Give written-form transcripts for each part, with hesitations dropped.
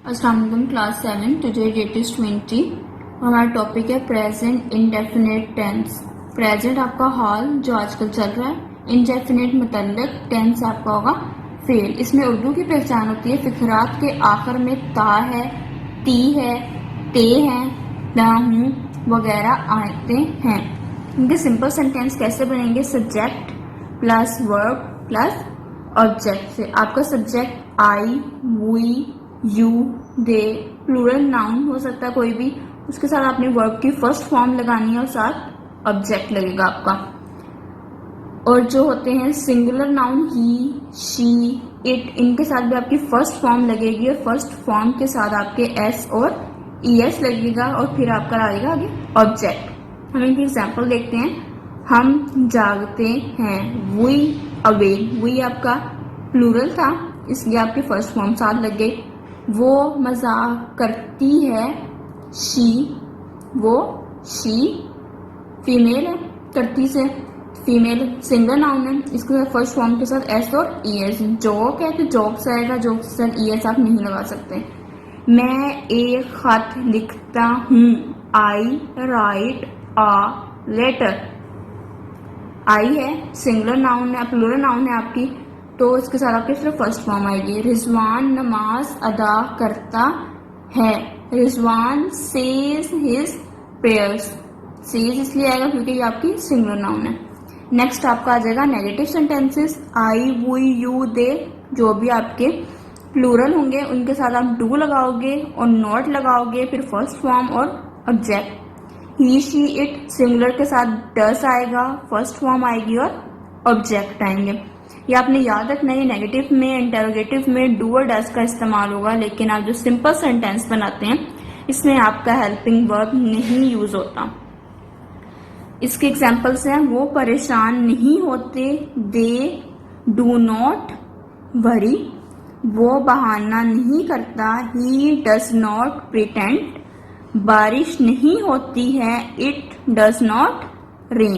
अस्सलाम वालेकुम class 7 today date is 20। हमारा टॉपिक है प्रेजेंट इंडेफिनिट टेंस। प्रेजेंट आपका हाल जो आजकल चल रहा है, इंडेफिनिट मतलब टेंस आपका होगा फेल। इसमें उर्दू की पहचान होती है फिकरात के आखिर में ता है, ती है, ते हैं, ना हूँ वगैरह आते हैं। इनके सिंपल सेंटेंस कैसे बनेंगे? Subject plus verb plus object से। आपका subject I, we, you, they, plural noun हो सकता है कोई भी, उसके साथ आपने वर्ब की फर्स्ट फॉर्म लगानी है और साथ ऑब्जेक्ट लगेगा आपका। और जो होते हैं singular noun he, she, it, इनके साथ भी आपकी फर्स्ट फॉर्म लगेगी और फर्स्ट फॉर्म के साथ आपके एस और ई एस लगेगा और फिर आपका आएगा आगे ऑब्जेक्ट। हम इनकी एग्जाम्पल देखते हैं। हम जागते हैं, वी अवेक, वी आपका प्लूरल था इसलिए आपकी फर्स्ट फॉर्म साथ लग गई। वो मजाक करती है, शी, वो शी फीमेल है, करती से फीमेल सिंगल नाउन है, इसके साथ फर्स्ट फॉर्म के साथ एस और ई एस। जॉक है तो जॉक्स आएगा, जॉक्स के साथ ई एस आप नहीं लगा सकते। मैं एक खत लिखता हूँ, आई राइट आ लेटर। आई है सिंगुलर नाउन है, प्लूरल नाउन है आपकी, तो इसके साथ आपके सिर्फ फर्स्ट फॉर्म आएगी। रिजवान नमाज अदा करता है, Rizwan says his prayers. Says इसलिए आएगा क्योंकि ये आपकी सिंगुलर नाउन है। नेक्स्ट आपका आ जाएगा negative sentences. I, we, you, they, जो भी आपके प्लूरल होंगे उनके साथ आप डू लगाओगे और नॉट लगाओगे, फिर फर्स्ट फॉर्म और object. He, she, it singular के साथ डस आएगा, फर्स्ट फॉर्म आएगी और ऑब्जेक्ट आएंगे। ये आपने याद रखना है, नेगेटिव में इंटरोगेटिव में डू और डस का इस्तेमाल होगा, लेकिन आप जो सिंपल सेंटेंस बनाते हैं इसमें आपका हेल्पिंग वर्ब नहीं यूज होता। इसके एग्जाम्पल्स हैं, वो परेशान नहीं होते, दे डू नॉट वरी, वो बहाना नहीं करता, ही डज नॉट प्रिटेंड, बारिश नहीं होती है, it does not rain.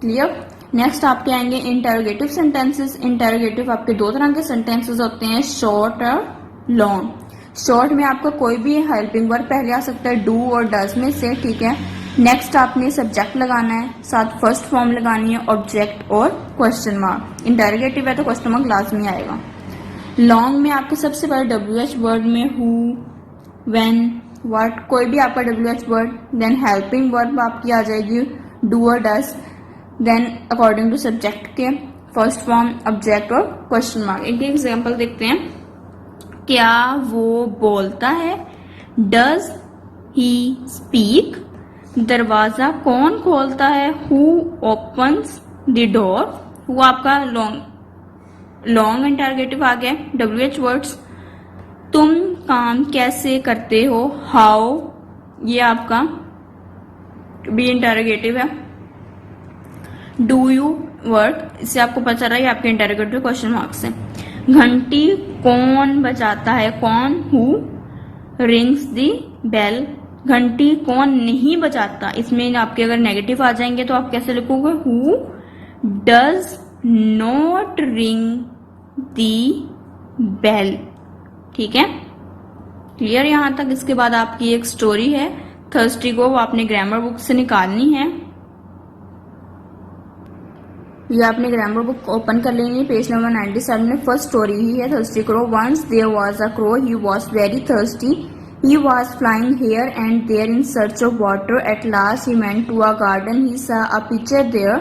Clear? Next आपके आएंगे इंटरोगेटिव सेंटेंसेस। इंटरोगेटिव आपके दो तरह के सेंटेंसेस होते हैं, शॉर्ट और लॉन्ग। शॉर्ट में आपका कोई भी हेल्पिंग वर्ब पहले आ सकता है डू और डज में से, ठीक है। नेक्स्ट आपने सब्जेक्ट लगाना है, साथ फर्स्ट फॉर्म लगानी है, ऑब्जेक्ट और क्वेश्चन मार्क। इंटरोगेटिव है तो क्वेश्चन मार्क लाजमी आएगा। लॉन्ग में आपके सबसे पहले WH वर्ड में हु, व्हेन, व्हाट, कोई भी आपका WH word, then helping verb आपकी आ जाएगी डू और does, then according to subject के फर्स्ट फॉर्म, ऑब्जेक्ट और क्वेश्चन मार्क। एक एग्जांपल देखते हैं। क्या वो बोलता है, डज ही स्पीक, दरवाजा कौन खोलता है, who opens the door. Who आपका लॉन्ग इंटरोगेटिव आ गया, WH वर्ड्स। तुम काम कैसे करते हो, हाउ, ये आपका भी इंटरोगेटिव है। डू यू वर्ड, इससे आपको पता चल रहा है आपके इंटरोगेटिव क्वेश्चन मार्क से। घंटी कौन बजाता है, कौन, हु रिंग्स दी बेल, घंटी कौन नहीं बजाता। इसमें आपके अगर नेगेटिव आ जाएंगे तो आप कैसे लिखोगे, who does not ring the bell. ठीक है, क्लियर यहां तक? इसके बाद आपकी एक स्टोरी है थर्स्टी को, वो आपने ग्रामर बुक से निकालनी है। ये आपने ग्रामर बुक ओपन कर लेनी, पेज नंबर 97 में फर्स्ट स्टोरी ही है thirsty crow. Once there was a crow, he was very thirsty, he was flying here and there in search of water. At last he went to a garden, he saw a pitcher there,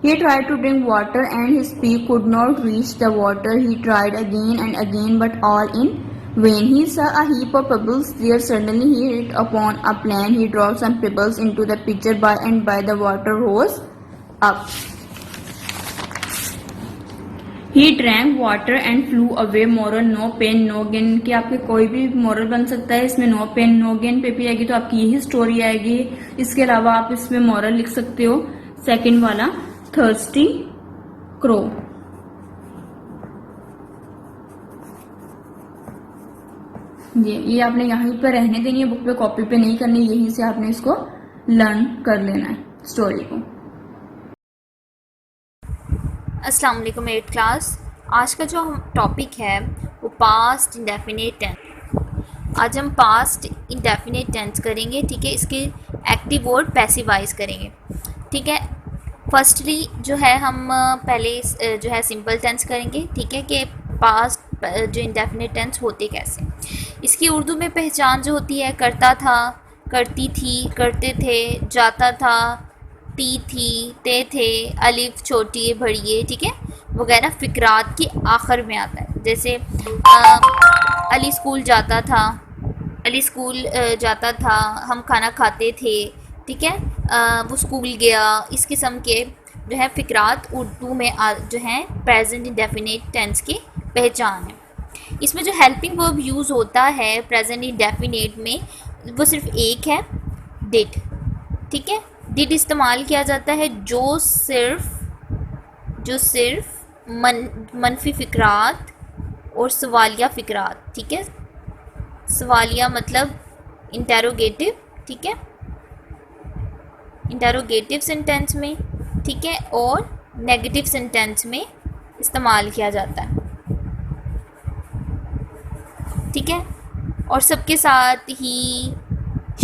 he tried to drink water and his beak could not reach the water. He tried again and again but all in vain. He saw a heap of pebbles there. Suddenly he hit upon a plan, he dropped some pebbles into the pitcher, by and by the water rose up. He drank water and flew away. Moral, no pain no gain। कि आपके कोई भी moral बन सकता है, इसमें no pain no gain पे भी आएगी तो आपकी यही स्टोरी आएगी। इसके अलावा आप इसमें मोरल लिख सकते हो सेकंड वाला, थर्स्टी क्रो। ये आपने यहीं पर रहने देनी है, बुक पे कॉपी पे नहीं करनी, यहीं से आपने इसको लर्न कर लेना है स्टोरी को। अस्सलाम वालेकुम एट क्लास। आज का जो टॉपिक है वो पास्ट इंडेफिनिट टेंस। आज हम पास्ट इंडेफिनिट टेंस करेंगे, ठीक है। इसके एक्टिव वर्ड पैसिवाइज करेंगे, ठीक है। फर्स्टली जो है हम पहले जो है सिंपल टेंस करेंगे, ठीक है, कि पास्ट जो इंडेफिनिट टेंस होते कैसे। इसकी उर्दू में पहचान जो होती है करता था, करती थी, करते थे, जाता था, ती थी, ते थे, अलिफ छोटी बड़िए, ठीक है, वगैरह फिक्रात की आखिर में आता है। जैसे अली स्कूल जाता था, अली स्कूल जाता था, हम खाना खाते थे, ठीक है, वो स्कूल गया। इस किस्म के जो है फिक्रात उर्दू में जो है प्रेजेंट इंडेफिनिट टेंस की पहचान है। इसमें जो हेल्पिंग वर्ब यूज़ होता है प्रेजेंट इंडेफिनिट में वो सिर्फ एक है, डिड, ठीक है। डिड इस्तेमाल किया जाता है जो सिर्फ मनफी फ़िक्रात और सवालिया फ़िक्रात, ठीक है। सवालिया मतलब इंटेरोगेटिव, ठीक है, इंटेरोगेटिव सेंटेंस में, ठीक है, और नेगेटिव सेंटेंस में इस्तेमाल किया जाता है, ठीक है। और सबके साथ ही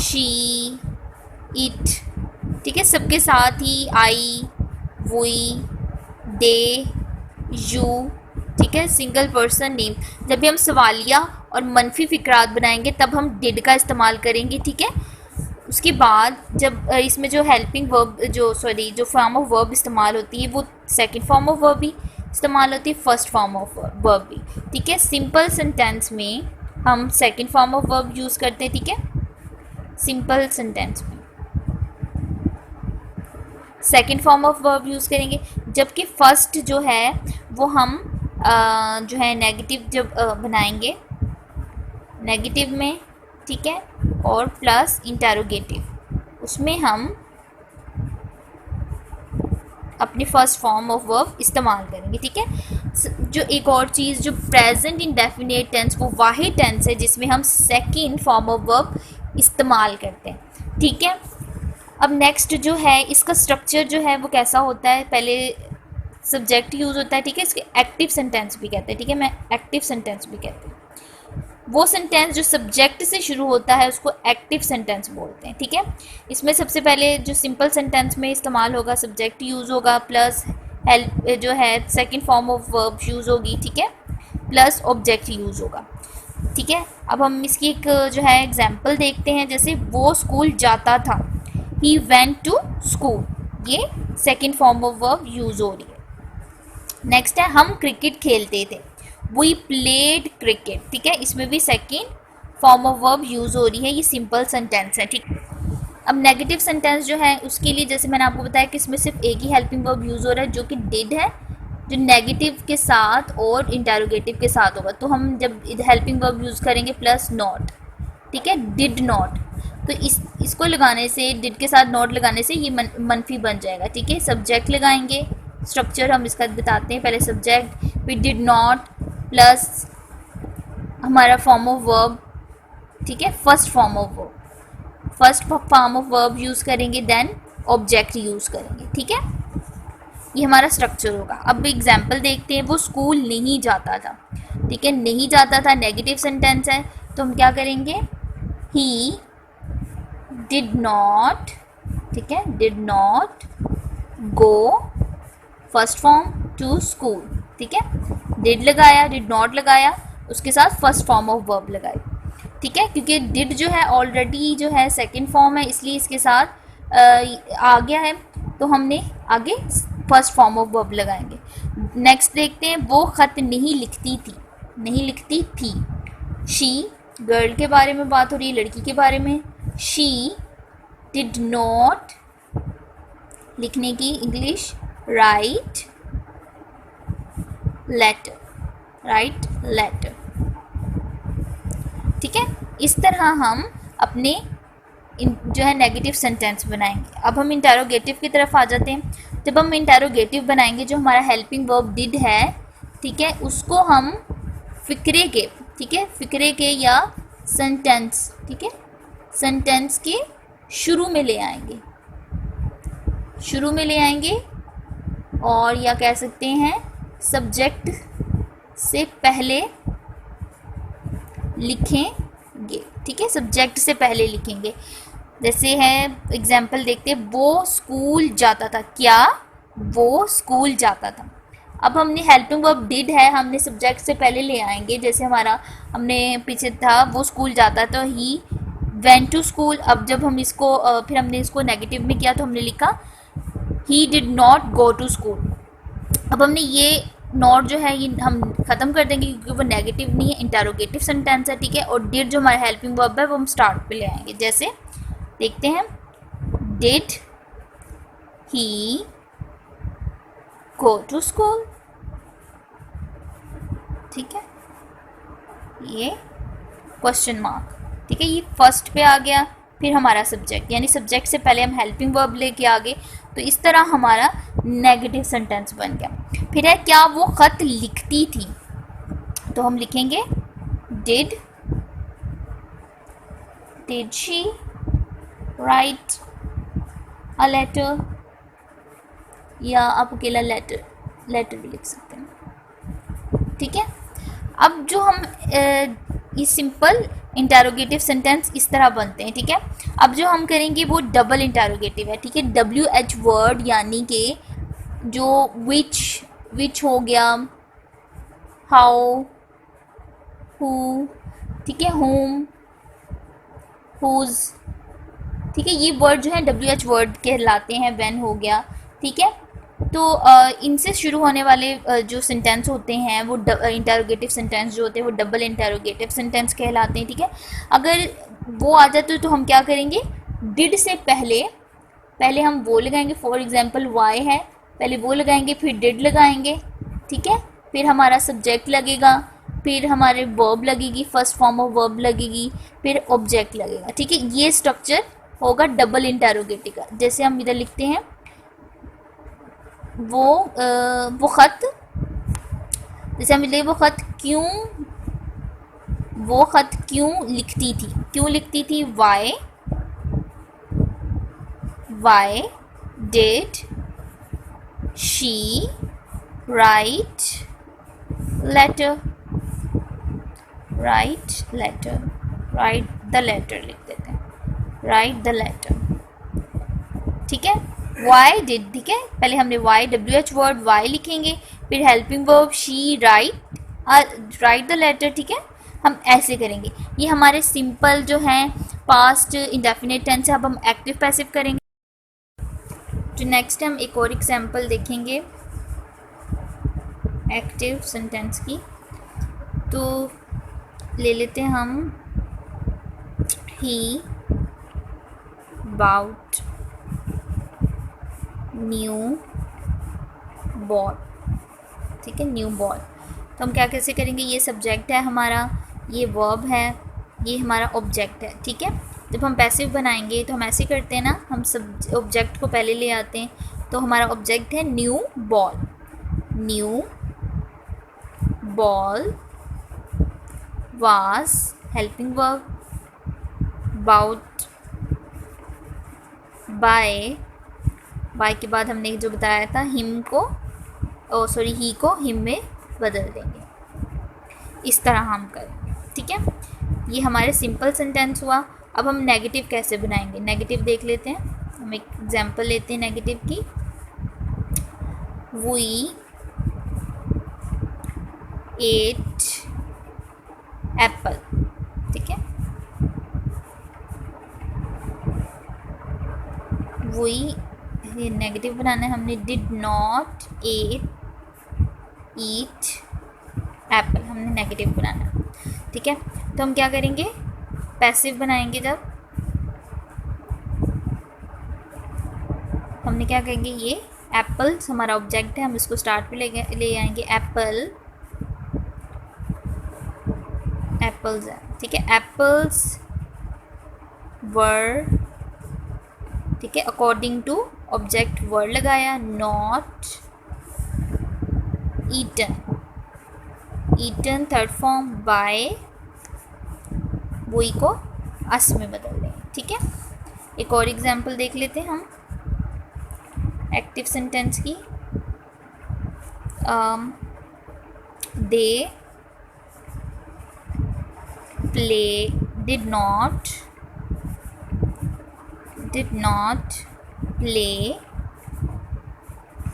शी, इट, ठीक है, सबके साथ ही आई, वुई, दे, यू, ठीक है, सिंगल पर्सन नेम। जब भी हम सवालिया और मनफी फ़िक्रात बनाएंगे तब हम डिड का इस्तेमाल करेंगे, ठीक है। उसके बाद जब इसमें जो हेल्पिंग वर्ब जो फॉर्म ऑफ वर्ब इस्तेमाल होती है वो सेकंड फॉर्म ऑफ वर्ब भी इस्तेमाल होती है, फर्स्ट फॉर्म ऑफ वर्ब भी, ठीक है। सिंपल सेंटेंस में हम second form of verb use करते हैं, ठीक है। सिंपल सेंटेंस में second form of verb use करेंगे, जबकि फर्स्ट जो है वो हम जो है नेगेटिव जब बनाएंगे, नेगेटिव में, ठीक है, और प्लस इंटेरोगेटिव, उसमें हम अपनी फर्स्ट फॉर्म ऑफ वर्ब इस्तेमाल करेंगे, ठीक है। जो एक और चीज़, जो प्रेजेंट इंडेफिनिट टेंस वो वाहिद टेंस है जिसमें हम सेकंड फॉर्म ऑफ वर्ब इस्तेमाल करते हैं, ठीक है। अब नेक्स्ट जो है इसका स्ट्रक्चर जो है वो कैसा होता है, पहले सब्जेक्ट यूज़ होता है, ठीक है, इसके एक्टिव सेंटेंस भी कहते हैं, ठीक है, मैं एक्टिव सेंटेंस भी कहते हैं। वो सेंटेंस जो सब्जेक्ट से शुरू होता है उसको एक्टिव सेंटेंस बोलते हैं, ठीक है। इसमें सबसे पहले जो सिंपल सेंटेंस में इस्तेमाल होगा सब्जेक्ट यूज़ होगा, प्लस हेल्प जो है second form of verb use होगी, ठीक है, प्लस ऑब्जेक्ट यूज़ होगा, ठीक है। अब हम इसकी एक जो है एग्जाम्पल देखते हैं। जैसे वो स्कूल जाता था, ही वेंट टू स्कूल, ये second form of verb use हो रही है। नेक्स्ट है हम क्रिकेट खेलते थे, वी प्लेड क्रिकेट, ठीक है, इसमें भी second form of verb use हो रही है, ये सिंपल सेंटेंस है, ठीक। अब नेगेटिव सेंटेंस जो है उसके लिए जैसे मैंने आपको बताया कि इसमें सिर्फ एक ही हेल्पिंग वर्ब यूज़ हो रहा है जो कि डिड है, जो नेगेटिव के साथ और इंटेरोगेटिव के साथ होगा। तो हम जब हेल्पिंग वर्ब यूज़ करेंगे प्लस नॉट, ठीक है, डिड नॉट, तो इसको लगाने से, डिड के साथ नॉट लगाने से ये मनफी बन जाएगा, ठीक है। सब्जेक्ट लगाएंगे, स्ट्रक्चर हम इसका बताते हैं, पहले सब्जेक्ट, फिर डिड नॉट, प्लस हमारा फॉर्म ऑफ वर्ब, ठीक है, first form of verb use करेंगे, देन ऑब्जेक्ट यूज़ करेंगे, ठीक है। ये हमारा स्ट्रक्चर होगा। अब एग्जाम्पल देखते हैं। वो स्कूल नहीं जाता था, ठीक है, नहीं जाता था नेगेटिव सेंटेंस है, तो हम क्या करेंगे, ही डिड नॉट, ठीक है, did not go, first form, to school, ठीक है, डिड लगाया, डिड नॉट लगाया, उसके साथ फर्स्ट फॉर्म ऑफ वर्ब लगाई, ठीक है, क्योंकि डिड जो है ऑलरेडी जो है सेकंड फॉर्म है इसलिए इसके साथ आ गया है, तो हमने आगे फर्स्ट फॉर्म ऑफ वर्ब लगाएंगे। नेक्स्ट देखते हैं। वो ख़त नहीं लिखती थी, नहीं लिखती थी, शी, गर्ल के बारे में बात हो रही है, लड़की के बारे में। शी डिड नॉट, लिखने की English write letter, write letter, ठीक है। इस तरह हम अपने जो है नेगेटिव सेंटेंस बनाएंगे। अब हम इंटेरोगेटिव की तरफ आ जाते हैं। जब हम इंटेरोगेटिव बनाएंगे, जो हमारा हेल्पिंग वर्ब डिड है, ठीक है, उसको हम फ़िक्रे के, ठीक है, फ़िक्रे के या सेंटेंस, ठीक है, सेंटेंस के शुरू में ले आएंगे, शुरू में ले आएंगे, और या कह सकते हैं सब्जेक्ट से पहले लिखें गे, ठीक है, सब्जेक्ट से पहले लिखेंगे। जैसे है एग्जाम्पल देखते हैं, वो स्कूल जाता था, क्या वो स्कूल जाता था। अब हमने हेल्पिंग वर्ब डिड है, हमने सब्जेक्ट से पहले ले आएंगे। जैसे हमारा हमने पीछे था वो स्कूल जाता तो ही वेंट टू स्कूल। अब जब हम इसको फिर हमने इसको नेगेटिव में किया तो हमने लिखा he did not go to school. अब हमने ये नॉट जो है ये हम ख़त्म कर देंगे क्योंकि वो नेगेटिव नहीं है, इंटरोगेटिव सेंटेंस है, ठीक है। और डिड जो हमारा हेल्पिंग वर्ब है वो हम स्टार्ट पे ले आएंगे। जैसे देखते हैं, did he go to school, ठीक है, ये क्वेश्चन मार्क, ठीक है, ये फर्स्ट पे आ गया। फिर हमारा सब्जेक्ट, यानी सब्जेक्ट से पहले हम हेल्पिंग वर्ब लेके आ गए, तो इस तरह हमारा नेगेटिव सेंटेंस बन गया। फिर है, क्या वो खत लिखती थी, तो हम लिखेंगे did she write a letter, या आप अकेला लेटर भी लिख सकते हैं, ठीक है। अब जो हम ये सिंपल इंटरोगेटिव सेंटेंस इस तरह बनते हैं, ठीक है। अब जो हम करेंगे वो डबल इंटरोगेटिव है, ठीक है। WH वर्ड यानी कि जो विच हो गया, हाउ, हु, ठीक है, होम, हुज, ठीक है, ये वर्ड जो है WH वर्ड कहलाते हैं। व्हेन हो गया, ठीक है। तो इनसे शुरू होने वाले जो सेंटेंस होते हैं वो इंटरोगेटिव सेंटेंस जो होते हैं वो डबल इंटरोगेटिव सेंटेंस कहलाते हैं, ठीक है। अगर वो आ जाते तो हम क्या करेंगे, डिड से पहले हम वो लगाएंगे। फॉर एग्जांपल वाई है, पहले वो लगाएंगे, फिर डिड लगाएंगे, ठीक है। फिर हमारा सब्जेक्ट लगेगा, फिर हमारे वर्ब लगेगी, फर्स्ट फॉर्म ऑफ वर्ब लगेगी, फिर ऑब्जेक्ट लगेगा, ठीक है। ये स्ट्रक्चर होगा डबल इंटरोगेटिव का। जैसे हम इधर लिखते हैं, वो ख़त, जैसे हम लिखे वो ख़त क्यों लिखती थी, क्यों लिखती थी, why did she write the letter लिख देते हैं, राइट द लेटर, ठीक है। वाई डिड, ठीक है, पहले हमने वाई WH वर्ड वाई लिखेंगे, फिर helping verb she write the letter, ठीक है। हम ऐसे करेंगे। ये हमारे सिंपल जो हैं पास्ट इंडेफिनिट टेंस है। अब हम एक्टिव पैसिव करेंगे। तो नेक्स्ट हम एक और एग्जांपल देखेंगे एक्टिव सेंटेंस की। तो ले लेते हैं हम, ही बाउट न्यू बॉल, ठीक है, न्यू बॉल। तो हम क्या कैसे करेंगे, ये सब्जेक्ट है हमारा, ये वर्ब है, ये हमारा ऑब्जेक्ट है, ठीक है। जब हम पैसिव बनाएंगे तो हम ऐसे करते हैं ना, हम सब ऑब्जेक्ट को पहले ले आते हैं। तो हमारा ऑब्जेक्ट है new ball was helping verb, बाउट बाय के बाद हमने जो बताया था ही को हिम में बदल देंगे। इस तरह हम करेंगे, ठीक है। ये हमारे सिंपल सेंटेंस हुआ। अब हम नेगेटिव कैसे बनाएंगे, नेगेटिव देख लेते हैं। हम एक एग्जांपल लेते हैं नेगेटिव की, वी एट एप्पल, ठीक है। ये नेगेटिव बनाना है हमने, डिड नॉट ईट एप्पल, हमने नेगेटिव बनाना है, ठीक है। तो हम क्या करेंगे, पैसिव बनाएंगे। जब हमने क्या कहेंगे, ये एप्पल्स हमारा ऑब्जेक्ट है, हम इसको स्टार्ट पे ले आएंगे, एप्पल्स है, ठीक है। एप्पल्स वर, ठीक है, अकॉर्डिंग टू ऑब्जेक्ट वर्ड लगाया, not eaten third form, by वही को अस में बदल दें, ठीक है। एक और एग्जांपल देख लेते हैं हम एक्टिव सेंटेंस की। दे did not play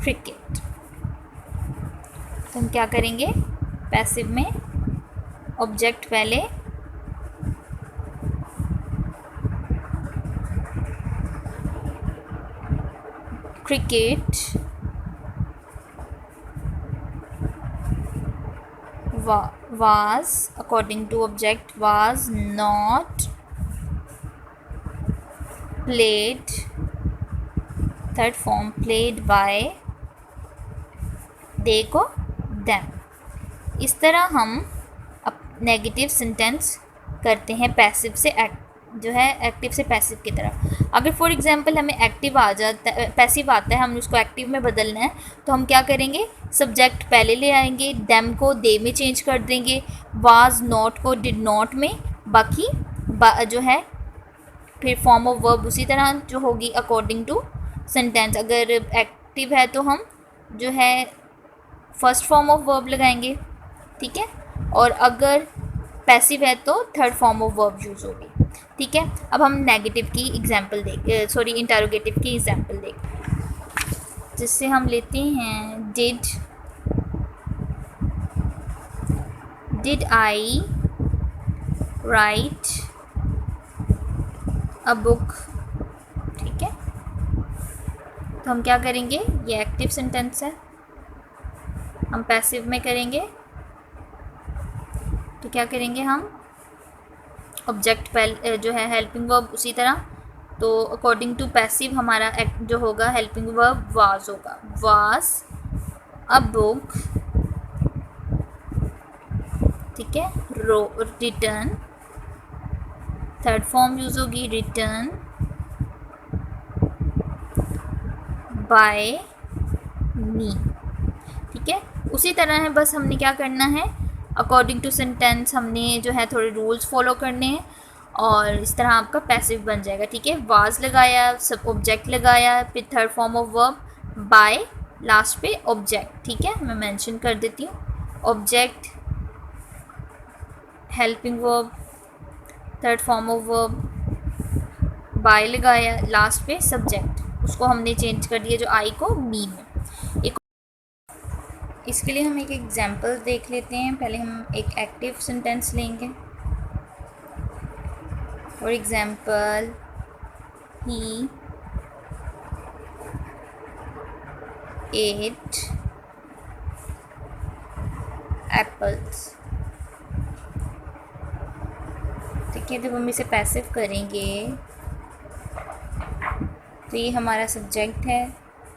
cricket। तो हम क्या करेंगे, पैसिव में ऑब्जेक्ट पहले, cricket was according to object was not played, third form played by they को them। इस तरह हम नेगेटिव सेंटेंस करते हैं पैसिव से जो है एक्टिव से पैसिव की तरफ। अगर फॉर एग्जांपल हमें एक्टिव आ जाता है, पैसिव आता है, हम उसको एक्टिव में बदलना है, तो हम क्या करेंगे, सब्जेक्ट पहले ले आएंगे, देम को दे में चेंज कर देंगे, वाज नॉट को डिड नॉट में, बाकी जो है फिर फॉर्म ऑफ वर्ब उसी तरह जो होगी अकॉर्डिंग टू सेंटेंस। अगर एक्टिव है तो हम जो है फर्स्ट फॉर्म ऑफ वर्ब लगाएंगे, ठीक है, और अगर पैसिव है तो third form of verb use होगी, ठीक है। अब हम नेगेटिव की एग्जांपल इंटरोगेटिव की एग्जांपल देख, जिससे हम लेते हैं did I right a book, ठीक है। तो हम क्या करेंगे, ये एक्टिव सेंटेंस है, हम पैसिव में करेंगे तो क्या करेंगे, हम ऑब्जेक्ट पहले जो है हेल्पिंग वर्ब उसी तरह, तो अकॉर्डिंग टू पैसिव हमारा जो होगा हेल्पिंग वर्ब वाज होगा, वाज अ बुक, ठीक है। रिटर्न, थर्ड फॉर्म यूज होगी रिटर्न बाय मी, ठीक है। उसी तरह है, बस हमने क्या करना है, अकॉर्डिंग टू सेंटेंस हमने जो है थोड़े रूल्स फॉलो करने हैं और इस तरह आपका पैसिव बन जाएगा, ठीक है। वाज लगाया, सब ऑब्जेक्ट लगाया, फिर third form of verb by, last पे ऑब्जेक्ट, ठीक है। मैं मेंशन कर देती हूँ, object helping verb, third form of verb, by लगाया, लास्ट पे सब्जेक्ट, उसको हमने चेंज कर दिया जो आई को मी में। इसके लिए हम एक एग्जांपल देख लेते हैं। पहले हम एक एक्टिव सेंटेंस लेंगे, for example he ate apples, ठीक है। जब हम इसे पैसिव करेंगे तो ये हमारा सब्जेक्ट है,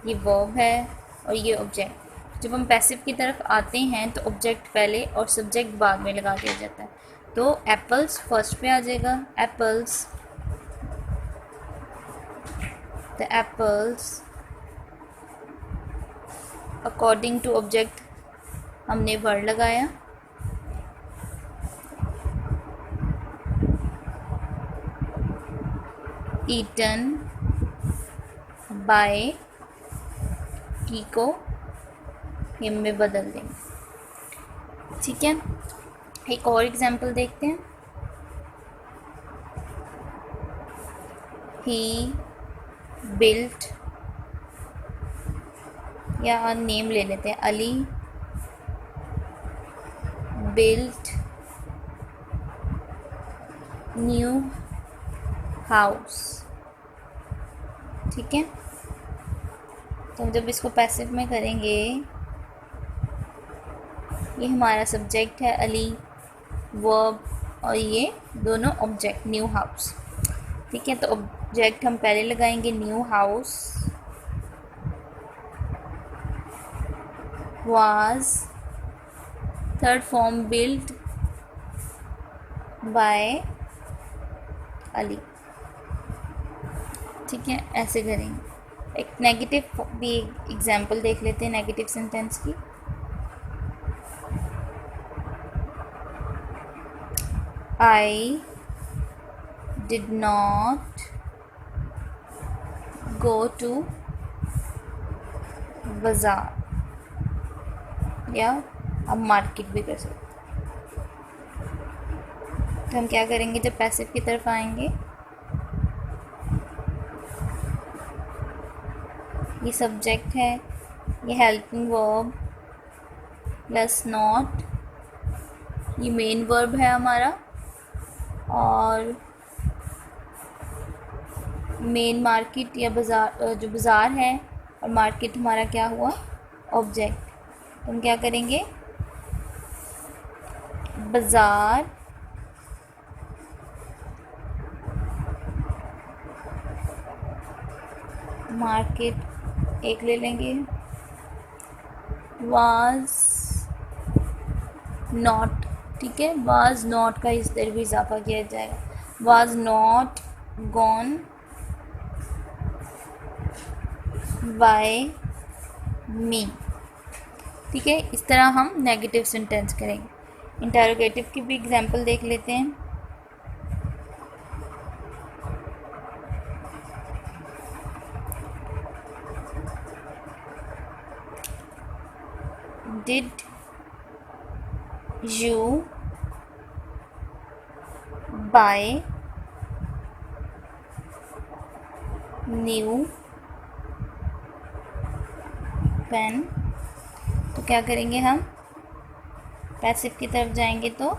ये वर्ब है और ये ऑब्जेक्ट। जब हम पैसिव की तरफ आते हैं तो ऑब्जेक्ट पहले और सब्जेक्ट बाद में लगा दिया जाता है, तो एप्पल्स फर्स्ट पे आ जाएगा, apples, the apples according to object हमने वर्ड लगाया, ईटन बाय, की को हिम में बदल देंगे, ठीक है। एक और एग्जांपल देखते हैं, ही बिल्ट, या नेम ले लेते हैं, अली बिल्ट न्यू हाउस, ठीक है। तो जब इसको पैसिव में करेंगे, ये हमारा सब्जेक्ट है अली, वर्ब, और ये दोनों ऑब्जेक्ट न्यू हाउस, ठीक है। तो ऑब्जेक्ट हम पहले लगाएंगे new house, was, third form build by Ali, ठीक है। ऐसे करेंगे। एक नेगेटिव भी एग्जांपल देख लेते हैं नेगेटिव सेंटेंस की, I did not go to बाज़ार, या हम मार्केट भी कर सकते हैं। तो हम क्या करेंगे जब पैसिव की तरफ आएंगे, ये सब्जेक्ट है, ये हेल्पिंग वर्ब प्लस नॉट, ये मेन वर्ब है हमारा, और मेन मार्केट या बाज़ार, जो बाज़ार है, और मार्केट हमारा क्या हुआ, ऑब्जेक्ट। तो हम क्या करेंगे, बाज़ार मार्केट एक ले लेंगे, वाज नॉट, ठीक है, वाज नॉट का इस तरह भी इजाफा किया जाएगा, वाज नॉट गॉन बाय मी, ठीक है। इस तरह हम नेगेटिव सेंटेंस करेंगे। इंटरोगेटिव की भी एग्जांपल देख लेते हैं। Did you buy new pen? तो क्या करेंगे हम, पैसिव की तरफ जाएंगे तो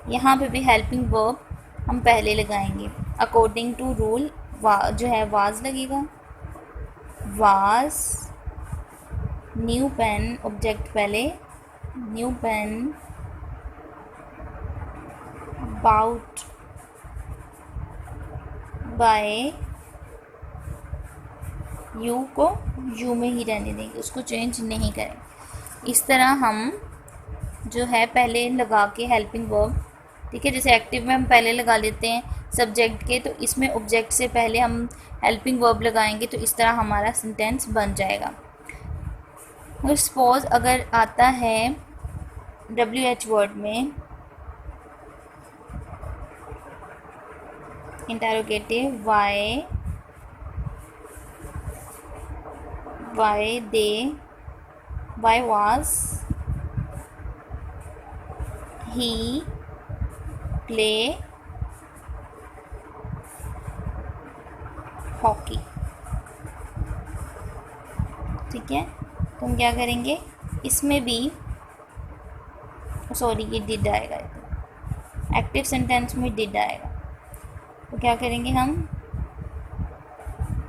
यहाँ पे भी हेल्पिंग वर्ब हम पहले लगाएंगे अकॉर्डिंग टू रूल, जो है वाज लगेगा, वाज, न्यू पेन ऑब्जेक्ट पहले, न्यू पेन, बाउट बाय, यू को यू में ही रहने देंगे, उसको चेंज नहीं करेंगे। इस तरह हम जो है पहले लगा के हेल्पिंग वर्ब, ठीक है, जैसे एक्टिव में हम पहले लगा लेते हैं सब्जेक्ट के, तो इसमें ऑब्जेक्ट से पहले हम हेल्पिंग वर्ब लगाएंगे, तो इस तरह हमारा सेंटेंस बन जाएगा। और सपोज अगर आता है WH वर्ड में interrogative, why they, why was he play hockey, ठीक है। तो हम क्या करेंगे, इसमें भी सॉरी ये डिड आएगा, एक्टिव सेंटेंस में डिड आएगा, तो क्या करेंगे हम,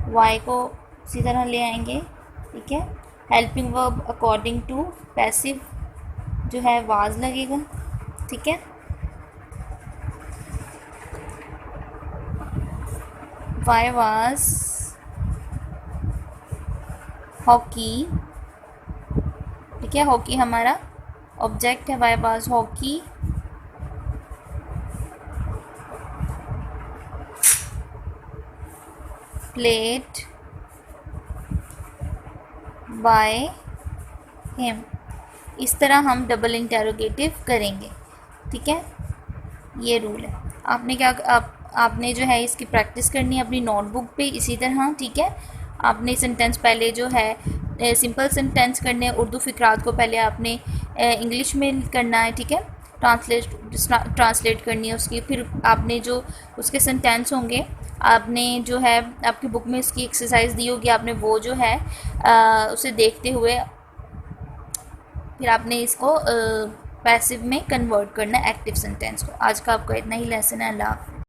वाई को इसी तरह ले आएंगे, ठीक है। Helping verb according to passive जो है वाज लगेगा, ठीक है। वाई वाज हॉकी, ठीक है, हॉकी हमारा ऑब्जेक्ट है, why was hockey played by him. इस तरह हम डबल इंटरोगेटिव करेंगे, ठीक है, ये रूल है। आपने क्या आपने जो है इसकी प्रैक्टिस करनी है अपनी नोटबुक पे इसी तरह, ठीक है। आपने सेंटेंस पहले जो है सिंपल सेंटेंस करने हैं, उर्दू फ़िक्रात को पहले आपने इंग्लिश में करना है, ठीक है, ट्रांसलेट करनी है उसकी, फिर आपने जो उसके सेंटेंस होंगे, आपने जो है आपकी बुक में इसकी एक्सरसाइज दी होगी, आपने वो जो है उसे देखते हुए फिर आपने इसको पैसिव में कन्वर्ट करना है एक्टिव सेंटेंस को। आज का आपका इतना ही लेसन है। अल्लाह हाफ़िज़।